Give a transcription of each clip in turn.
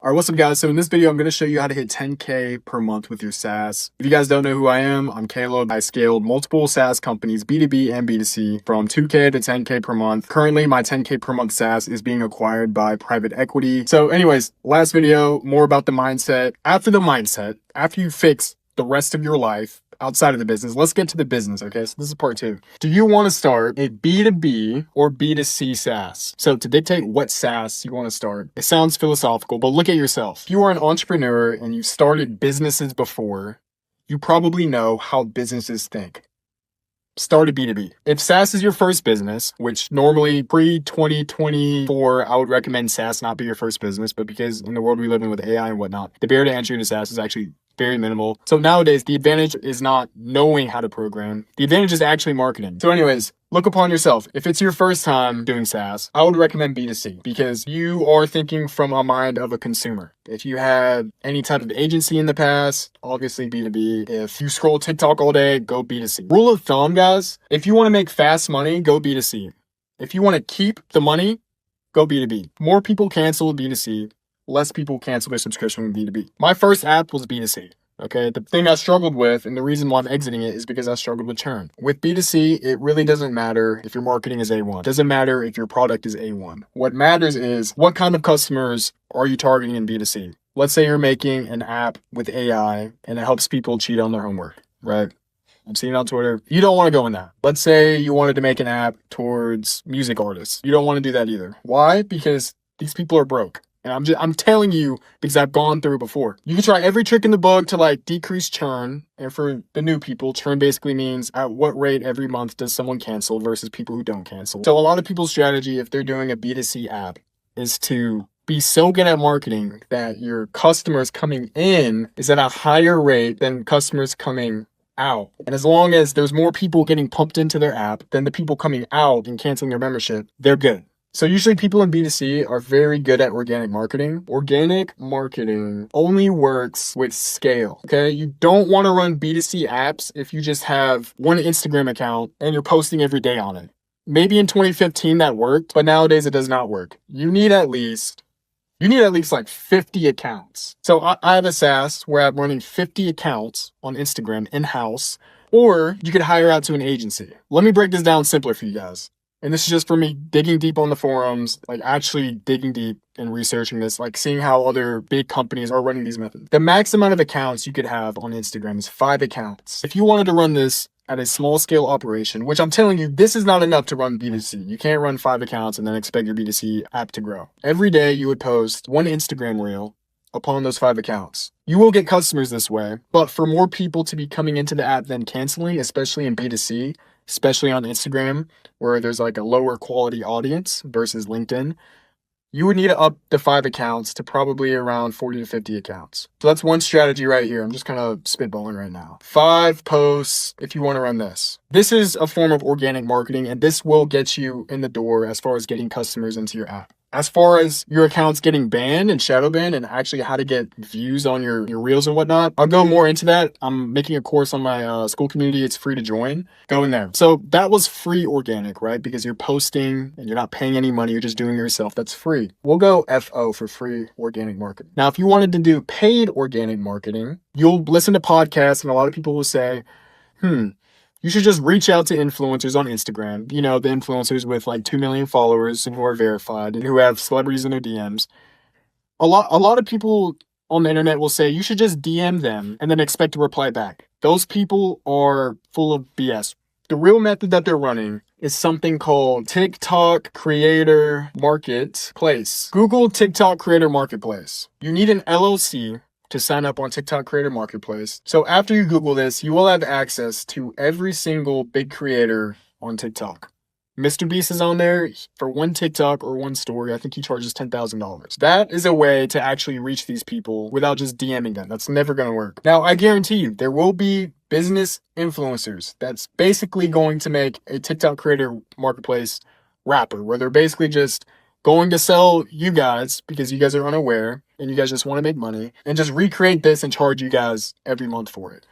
All right, what's up guys? So in this video, I'm going to show you how to hit 10K per month with your SaaS. If you guys don't know who I am, I'm Caleb. I scaled multiple SaaS companies, B2B and B2C, from 2K to 10K per month. Currently, my 10K per month SaaS is being acquired by private equity. So anyways, last video, more about the mindset. After you fix the rest of your life outside of the business, let's get to the business, okay? So this is part 2. Do you want to start a B2B or B2C SaaS? So to dictate what SaaS you want to start, it sounds philosophical, but look at yourself. If you are an entrepreneur and you've started businesses before, you probably know how businesses think. Start a B2B. If SaaS is your first business, which normally pre-2024, I would recommend SaaS not be your first business, but because in the world we live in with AI and whatnot, the barrier to entry into SaaS is actually very minimal. So nowadays, the advantage is not knowing how to program. The advantage is actually marketing. So anyways, look upon yourself. If it's your first time doing SaaS, I would recommend B2C because you are thinking from a mind of a consumer. If you had any type of agency in the past, obviously B2B. If you scroll TikTok all day, go B2C. Rule of thumb, guys, if you want to make fast money, go B2C. If you want to keep the money, go B2B. More people cancel B2C. Less people cancel their subscription with B2B. My first app was B2C. Okay, the thing I struggled with and the reason why I'm exiting it is because I struggled with churn. With B2C, it really doesn't matter if your marketing is A1. It doesn't matter if your product is A1. What matters is what kind of customers are you targeting in B2C? Let's say you're making an app with AI and it helps people cheat on their homework, right? I've seen it on Twitter. You don't want to go in that. Let's say you wanted to make an app towards music artists. You don't want to do that either. Why? Because these people are broke. And I'm telling you because I've gone through it before. You can try every trick in the book to decrease churn. And for the new people, churn basically means at what rate every month does someone cancel versus people who don't cancel. So a lot of people's strategy, if they're doing a B2C app, is to be so good at marketing that your customers coming in is at a higher rate than customers coming out. And as long as there's more people getting pumped into their app than the people coming out and canceling their membership, they're good. So usually people in B2C are very good at organic marketing. Organic marketing only works with scale, okay? You don't want to run B2C apps if you just have one Instagram account and you're posting every day on it. Maybe in 2015 that worked, but nowadays it does not work. You need at least 50 accounts. So I have a SaaS where I'm running 50 accounts on Instagram in-house, or you could hire out to an agency. Let me break this down simpler for you guys. And this is just for me digging deep on the forums, actually digging deep and researching this, seeing how other big companies are running these methods. The max amount of accounts you could have on Instagram is 5 accounts. If you wanted to run this at a small scale operation, which I'm telling you, this is not enough to run B2C. You can't run 5 accounts and then expect your B2C app to grow. Every day you would post one Instagram reel upon those 5 accounts. You will get customers this way, but for more people to be coming into the app than canceling, especially in B2C, especially on Instagram, where there's a lower quality audience versus LinkedIn, you would need to up the 5 accounts to probably around 40 to 50 accounts. So that's one strategy right here. I'm just kind of spitballing right now. 5 posts if you want to run this. This is a form of organic marketing, and this will get you in the door as far as getting customers into your app. As far as your accounts getting banned and shadow banned and actually how to get views on your reels and whatnot, I'll go more into that. I'm making a course on my school community. It's free to join. Go in there. So that was free organic, right? Because you're posting and you're not paying any money. You're just doing it yourself. That's free. We'll go FO for free organic marketing. Now, if you wanted to do paid organic marketing, you'll listen to podcasts and a lot of people will say, you should just reach out to influencers on Instagram. You know, the influencers with 2 million followers and who are verified and who have celebrities in their DMs. A lot of people on the internet will say you should just DM them and then expect a reply back. Those people are full of BS. The real method that they're running is something called TikTok Creator Marketplace. Google TikTok Creator Marketplace. You need an LLC to sign up on TikTok Creator Marketplace. So after you Google this, you will have access to every single big creator on TikTok. Mr. Beast is on there for one TikTok or one story. I think he charges $10,000. That is a way to actually reach these people without just DMing them. That's never going to work. Now, I guarantee you, there will be business influencers that's basically going to make a TikTok Creator Marketplace wrapper where they're basically just going to sell you guys because you guys are unaware and you guys just want to make money and just recreate this and charge you guys every month for it.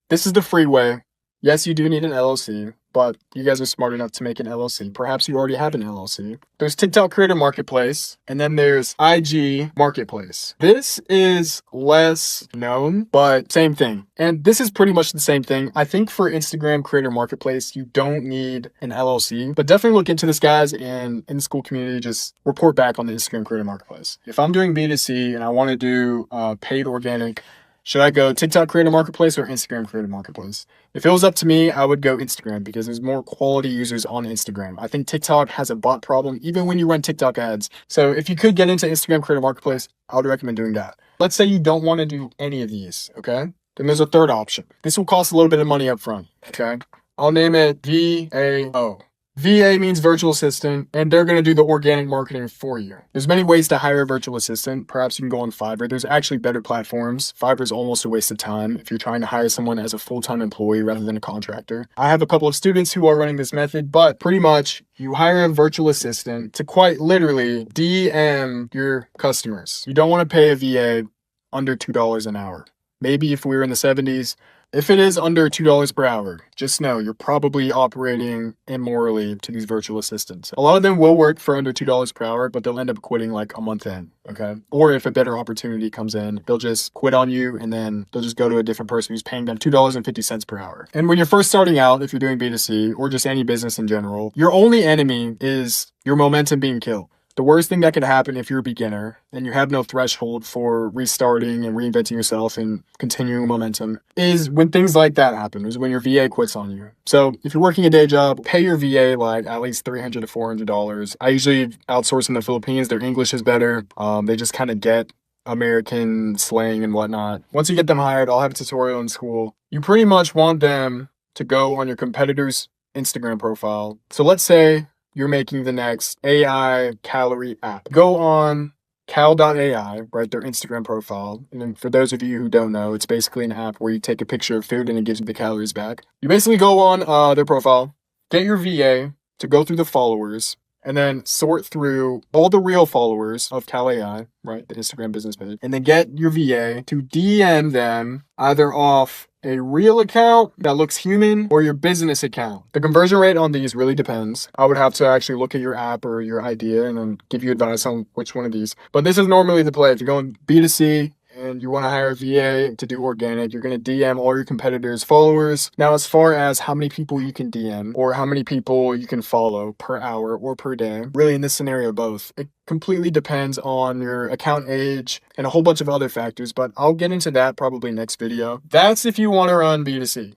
This is the free way. Yes, you do need an LLC. but you guys are smart enough to make an LLC. Perhaps you already have an LLC. There's TikTok Creator Marketplace, and then there's IG Marketplace. This is less known, but same thing. And this is pretty much the same thing. I think for Instagram Creator Marketplace, you don't need an LLC, but definitely look into this, guys, and in the school community, just report back on the Instagram Creator Marketplace. If I'm doing B2C and I want to do paid organic, should I go TikTok Creator Marketplace or Instagram Creator Marketplace? If it was up to me, I would go Instagram because there's more quality users on Instagram. I think TikTok has a bot problem even when you run TikTok ads. So if you could get into Instagram Creator Marketplace, I would recommend doing that. Let's say you don't want to do any of these, okay? Then there's a third option. This will cost a little bit of money up front, okay? I'll name it VAO. VA means virtual assistant, and they're going to do the organic marketing for you. There's many ways to hire a virtual assistant. Perhaps you can go on Fiverr. There's actually better platforms. Fiverr is almost a waste of time if you're trying to hire someone as a full-time employee rather than a contractor. I have a couple of students who are running this method, but pretty much you hire a virtual assistant to quite literally DM your customers. You don't want to pay a VA under $2 an hour. Maybe if we were in the 70s, if it is under $2 per hour, just know you're probably operating immorally to these virtual assistants. A lot of them will work for under $2 per hour, but they'll end up quitting like a month in, okay? Or if a better opportunity comes in, they'll just quit on you and then they'll just go to a different person who's paying them $2.50 per hour. And when you're first starting out, if you're doing B2C or just any business in general, your only enemy is your momentum being killed. The worst thing that could happen if you're a beginner and you have no threshold for restarting and reinventing yourself and continuing momentum is when things like that happen, is when your VA quits on you. So if you're working a day job, pay your VA like at least $300 to $400. I usually outsource in the Philippines. Their English is better. They just kind of get American slang and whatnot. Once you get them hired, I'll have a tutorial in school. You pretty much want them to go on your competitor's Instagram profile. So let's say you're making the next AI calorie app. Go on cal.ai, right, their Instagram profile. And then for those of you who don't know, it's basically an app where you take a picture of food and it gives you the calories back. You basically go on their profile, get your VA to go through the followers, and then sort through all the real followers of Cal.ai, right, the Instagram business page, and then get your VA to DM them either off a real account that looks human or your business account. The conversion rate on these really depends. I would have to actually look at your app or your idea and then give you advice on which one of these. But this is normally the play. If you're going B2C, and you want to hire a VA to do organic, you're going to DM all your competitors' followers. Now, as far as how many people you can DM or how many people you can follow per hour or per day, really in this scenario, both. It completely depends on your account age and a whole bunch of other factors, but I'll get into that probably next video. That's if you want to run B2C.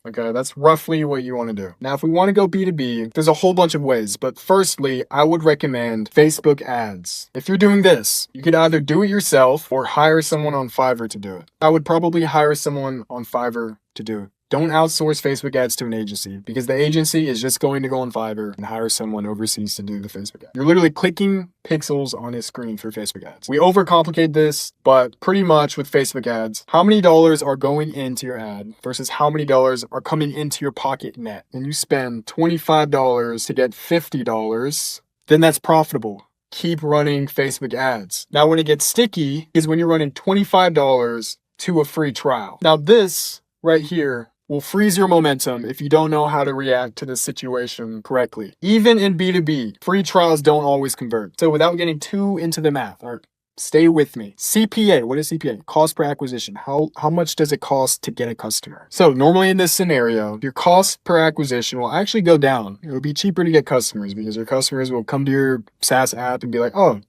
Okay, that's roughly what you want to do. Now, if we want to go B2B, there's a whole bunch of ways, but firstly, I would recommend Facebook ads. If you're doing this, you could either do it yourself or hire someone on Fiverr to do it. I would probably hire someone on Fiverr to do it. Don't outsource Facebook ads to an agency because the agency is just going to go on Fiverr and hire someone overseas to do the Facebook ad. You're literally clicking pixels on his screen for Facebook ads. We overcomplicate this, but pretty much with Facebook ads, how many dollars are going into your ad versus how many dollars are coming into your pocket net? And you spend $25 to get $50, then that's profitable. Keep running Facebook ads. Now, when it gets sticky is when you're running $25 to a free trial. Now, this right here will freeze your momentum if you don't know how to react to this situation correctly. Even in B2B, free trials don't always convert. So without getting too into the math, or stay with me. CPA, what is CPA? Cost per acquisition. How much does it cost to get a customer? So normally in this scenario, your cost per acquisition will actually go down. It will be cheaper to get customers because your customers will come to your SaaS app and be like, oh,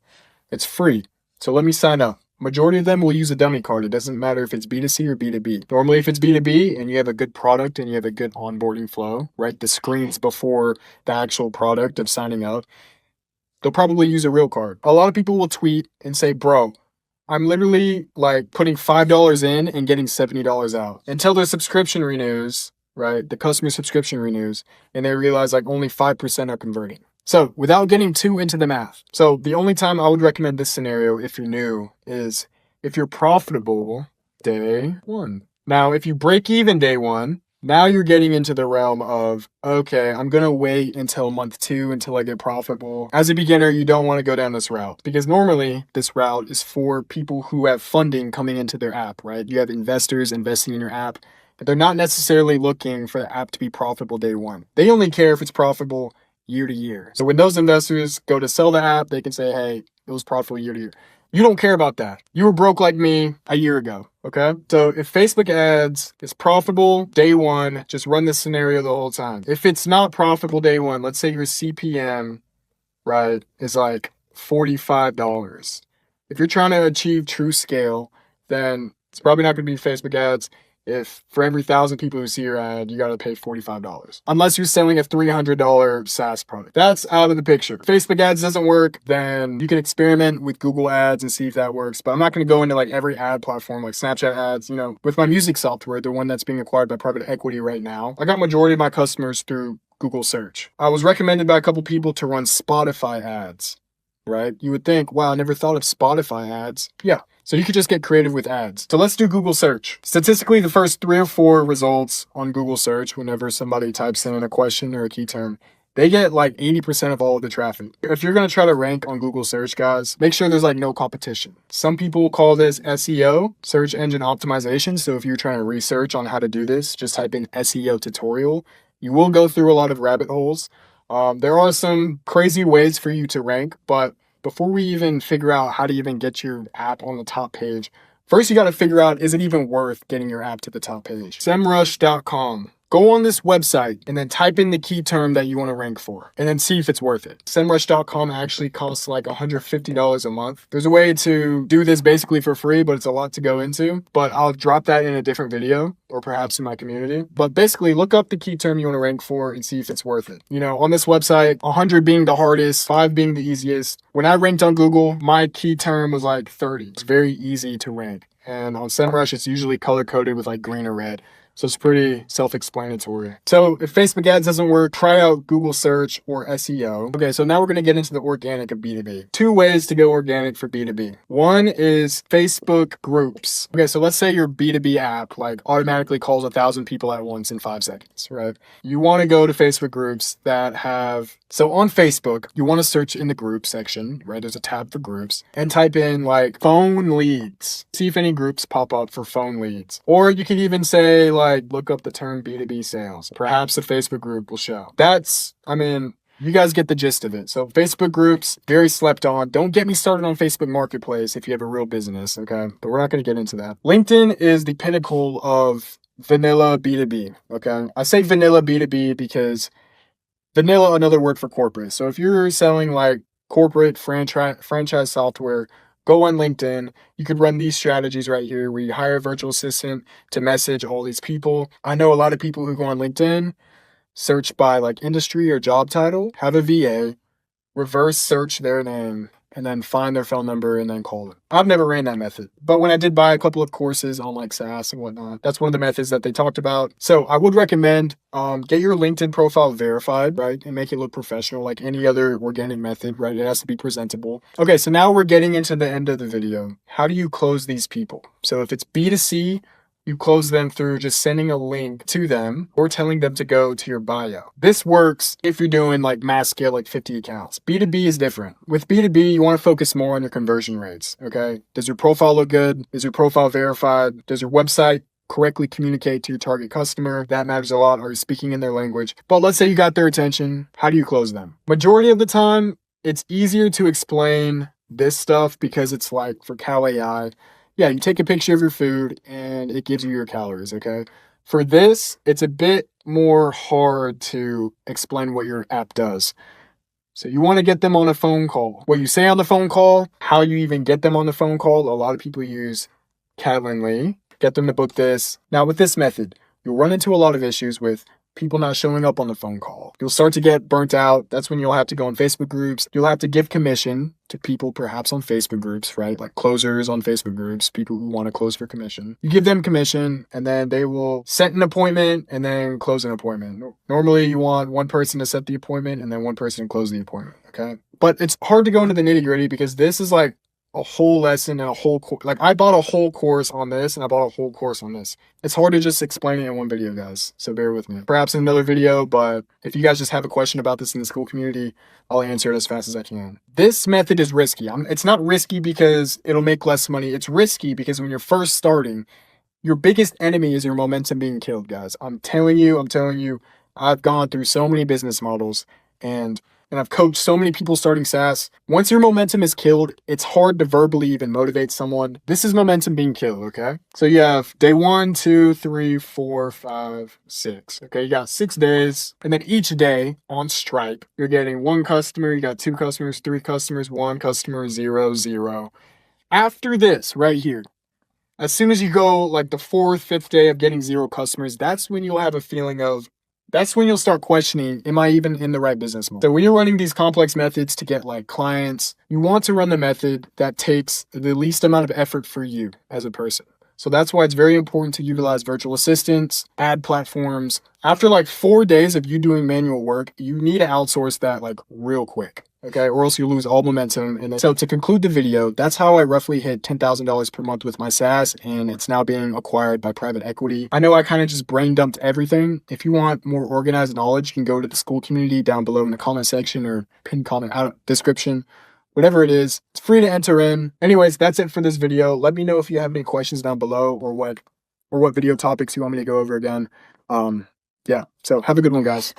it's free, so let me sign up. Majority of them will use a dummy card. It doesn't matter if it's B2C or B2B. Normally, if it's B2B and you have a good product and you have a good onboarding flow, right? The screens before the actual product of signing up, they'll probably use a real card. A lot of people will tweet and say, bro, I'm literally like putting $5 in and getting $70 out until their subscription renews, right? The customer subscription renews and they realize like only 5% are converting. So without getting too into the math, so the only time I would recommend this scenario if you're new is if you're profitable day one. Now, if you break even day one, now you're getting into the realm of, okay, I'm going to wait until month 2 until I get profitable. As a beginner, you don't want to go down this route because normally this route is for people who have funding coming into their app, right? You have investors investing in your app. They're not necessarily looking for the app to be profitable day one. They only care if it's profitable year to year. So when those investors go to sell the app, they can say, hey, it was profitable year to year. You don't care about that. You were broke like me a year ago, okay? So if Facebook ads is profitable day one, just run this scenario the whole time. If it's not profitable day one, let's say your CPM, right, is like $45. If you're trying to achieve true scale, then it's probably not going to be Facebook ads. If for every 1,000 people who see your ad, you got to pay $45. Unless you're selling a $300 SaaS product. That's out of the picture. If Facebook ads doesn't work, then you can experiment with Google ads and see if that works. But I'm not going to go into like every ad platform like Snapchat ads. You know, with my music software, the one that's being acquired by private equity right now, I got majority of my customers through Google search. I was recommended by a couple people to run Spotify ads, right? You would think, wow, I never thought of Spotify ads. Yeah. So you could just get creative with ads. So let's do Google search. Statistically, the first 3 or 4 results on Google search, whenever somebody types in a question or a key term, they get like 80% of all of the traffic. If you're going to try to rank on Google search, guys, make sure there's like no competition. Some people call this SEO, search engine optimization. So if you're trying to research on how to do this, just type in SEO tutorial. You will go through a lot of rabbit holes. There are some crazy ways for you to rank, but before we even figure out how to even get your app on the top page, first you got to figure out, is it even worth getting your app to the top page? SEMrush.com. Go on this website and then type in the key term that you want to rank for and then see if it's worth it. SEMrush.com actually costs like $150 a month. There's a way to do this basically for free, but it's a lot to go into. But I'll drop that in a different video or perhaps in my community. But basically look up the key term you want to rank for and see if it's worth it. You know, on this website, 100 being the hardest, 5 being the easiest. When I ranked on Google, my key term was like 30. It's very easy to rank. And on SEMrush, it's usually color coded with like green or red. So it's pretty self-explanatory. So if Facebook ads doesn't work, try out Google search or SEO. Okay, so now we're going to get into the organic of B2B. 2 ways to go organic for B2B. One is Facebook groups. Okay, so let's say your B2B app like automatically calls 1,000 people at once in 5 seconds, right? You want to go to Facebook groups that have, so on Facebook, you want to search in the group section, right? There's a tab for groups and type in like phone leads. See if any groups pop up for phone leads. Or you can even say like, look up the term B2B sales. Perhaps a Facebook group will show. You guys get the gist of it. So Facebook groups, very slept on. Don't get me started on Facebook Marketplace if you have a real business, okay? But we're not going to get into that. LinkedIn is the pinnacle of vanilla B2B, okay? I say vanilla B2B because vanilla, another word for corporate. So if you're selling like corporate franchise software, go on LinkedIn. You could run these strategies right here where you hire a virtual assistant to message all these people. I know a lot of people who go on LinkedIn, search by like industry or job title, have a VA, reverse search their name, and then find their phone number and then call them. I've never ran that method, but when I did buy a couple of courses on like SaaS and whatnot, that's one of the methods that they talked about. So I would recommend get your LinkedIn profile verified, right? And make it look professional like any other organic method, right? It has to be presentable. Okay, so now we're getting into the end of the video. How do you close these people? So if it's B2C, you close them through just sending a link to them or telling them to go to your bio. This works if you're doing like mass scale, like 50 accounts. B2B is different. With B2B, you want to focus more on your conversion rates, okay? Does your profile look good? Is your profile verified? Does your website correctly communicate to your target customer? That matters a lot. Are you speaking in their language? But let's say you got their attention. How do you close them? Majority of the time, it's easier to explain this stuff because it's like for Cal AI. Yeah, you take a picture of your food and it gives you your calories, okay? For this, it's a bit more hard to explain what your app does. So you want to get them on a phone call. What you say on the phone call, how you even get them on the phone call, a lot of people use Calendly, get them to book this. Now with this method, you'll run into a lot of issues with people not showing up on the phone call. You'll start to get burnt out. That's when you'll have to go on Facebook groups. You'll have to give commission to people perhaps on Facebook groups, right? Like closers on Facebook groups, people who want to close for commission. You give them commission and then they will set an appointment and then close an appointment. Normally you want one person to set the appointment and then one person to close the appointment, okay? But it's hard to go into the nitty gritty because this is like a whole lesson and a whole like I bought a whole course on this and I bought a whole course on this. It's hard to just explain it in one video, guys. So bear with me. Perhaps in another video, but if you guys just have a question about this in the school community, I'll answer it as fast as I can. This method is risky. It's not risky because it'll make less money. It's risky because when you're first starting, Your biggest enemy is your momentum being killed, guys. I'm telling you, I've gone through so many business models and I've coached so many people starting SaaS. Once your momentum is killed, it's hard to verbally even motivate someone. This is momentum being killed, okay? So you have day 1, 2, 3, 4, 5, 6. Okay, you got 6 days. And then each day on Stripe, you're getting 1 customer, you got 2 customers, 3 customers, 1 customer, 0, 0. After this, right here, as soon as you go like the 4th, 5th day of getting 0 customers, that's when you'll have a feeling of, that's when you'll start questioning, am I even in the right business model? So when you're running these complex methods to get like clients, you want to run the method that takes the least amount of effort for you as a person. So that's why it's very important to utilize virtual assistants, ad platforms. After like 4 days of you doing manual work, you need to outsource that like real quick. Okay, or else you lose all momentum. And so to conclude the video, that's how I roughly hit $10,000 per month with my SaaS, and it's now being acquired by private equity. I know I kind of just brain dumped everything. If you want more organized knowledge, you can go to the school community down below in the comment section or pinned comment out description. Whatever it is, it's free to enter in. Anyways, that's it for this video. Let me know if you have any questions down below or what video topics you want me to go over again. Yeah, so have a good one, guys.